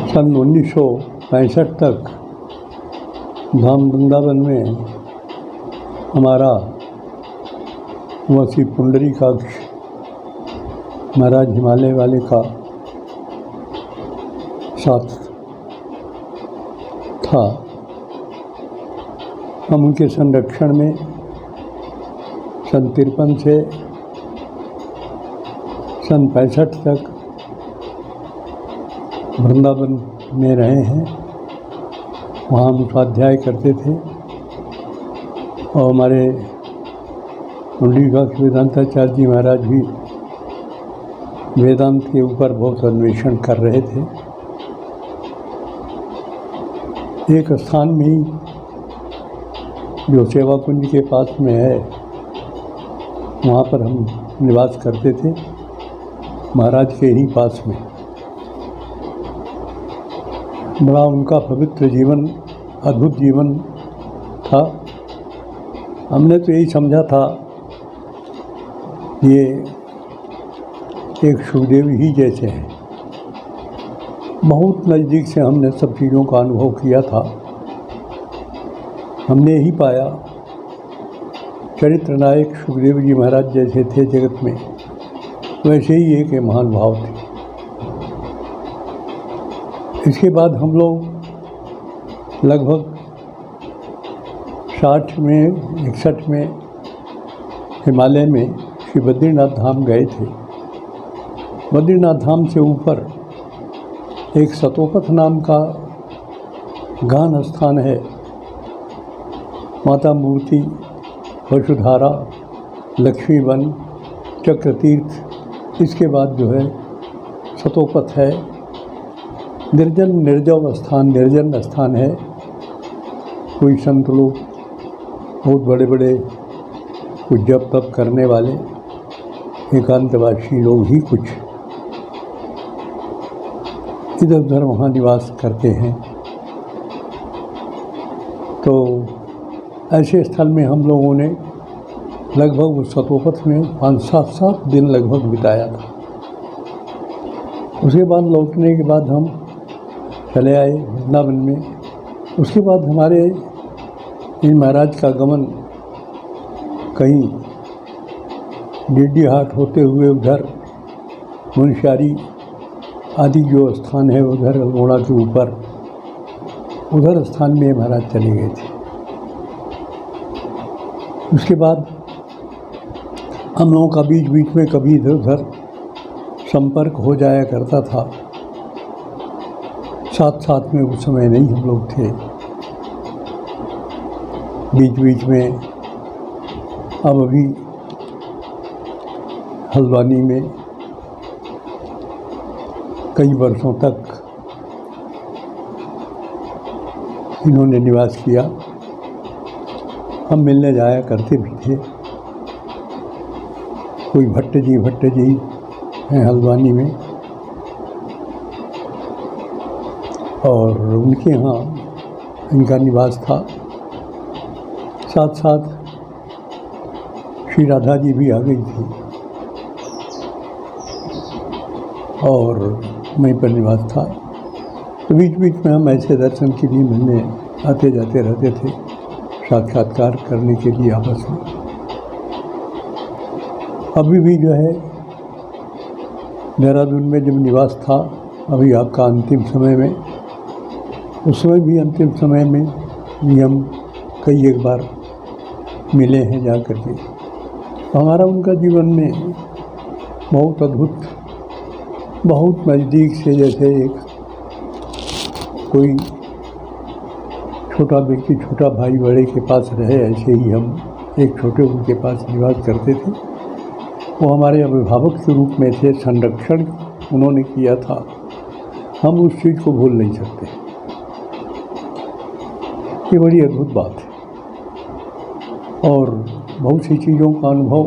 सन 1965 तक धाम वृंदावन में हमारा वसी पुंडरीकाक्ष महाराज हिमालय वाले का साथ था। हम उनके संरक्षण में सन 53 से सन 65 तक वृंदावन में रहे हैं। वहाँ हम स्वाध्याय करते थे और हमारे पुंडरीकाक्ष वेदांताचार्य जी महाराज भी वेदांत के ऊपर बहुत अन्वेषण कर रहे थे। एक स्थान में ही जो सेवा कुंज के पास में है वहाँ पर हम निवास करते थे, महाराज के ही पास में। बड़ा उनका पवित्र जीवन, अद्भुत जीवन था। हमने तो यही समझा था ये एक सुखदेव ही जैसे हैं। बहुत नज़दीक से हमने सब चीज़ों का अनुभव किया था। हमने यही पाया चरित्र नायक सुखदेव जी महाराज जैसे थे जगत में, वैसे ही एक महान भाव थे। इसके बाद हम लोग लगभग 61 में हिमालय में श्री बद्रीनाथ धाम गए थे। बद्रीनाथ धाम से ऊपर एक सतोपथ नाम का गान स्थान है। माता मूर्ति, वसुधारा, लक्ष्मी वन, चक्रतीर्थ, इसके बाद जो है सतोपथ है। निर्जन स्थान है। कोई संत लोग, बहुत बड़े बड़े कुछ जप तप करने वाले एकांतवासी लोग ही कुछ इधर उधर वहाँ निवास करते हैं। तो ऐसे स्थल में हम लोगों ने लगभग उस सतोपथ में 5-7 दिन लगभग बिताया था। उसके बाद लौटने के बाद हम चले आए वृंदावन में। उसके बाद हमारे इन महाराज का गमन कहीं गिड्डी हाट होते हुए उधर मुंशियारी आदि जो स्थान है उधर अल्मोड़ा के ऊपर, उधर स्थान में महाराज चले गए थे। उसके बाद हम लोगों का बीच बीच में कभी इधर उधर संपर्क हो जाया करता था। साथ में उस समय नहीं हम लोग थे, बीच बीच में। अब अभी हल्द्वानी में कई वर्षों तक इन्होंने निवास किया। हम मिलने जाया करते भी थे। कोई भट्ट जी हैं हल्द्वानी में, और उनके यहाँ इनका निवास था। साथ श्री राधा जी भी आ गई थी और वहीं पर निवास था। तो बीच बीच में हम ऐसे दर्शन के लिए मिलने आते जाते रहते थे, साक्षात्कार करने के लिए आपस में। अभी भी जो है देहरादून में जब निवास था, अभी आपका अंतिम समय में, उस समय भी अंतिम समय में भी हम कई एक बार मिले हैं जा कर के। तो हमारा उनका जीवन में बहुत अद्भुत, बहुत नज़दीक से, जैसे एक कोई छोटा व्यक्ति छोटा भाई बड़े के पास रहे, ऐसे ही हम एक छोटे उनके पास निवास करते थे। वो हमारे अभिभावक के रूप में थे, संरक्षण उन्होंने किया था। हम उस चीज़ को भूल नहीं सकते। ये बड़ी अद्भुत बात है। और बहुत सी चीज़ों का अनुभव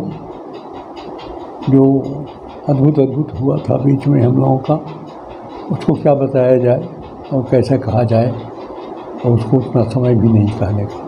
जो अद्भुत हुआ था बीच में हम लोगों का, उसको क्या बताया जाए और कैसे कहा जाए, और उसको उतना समय भी नहीं कहने का।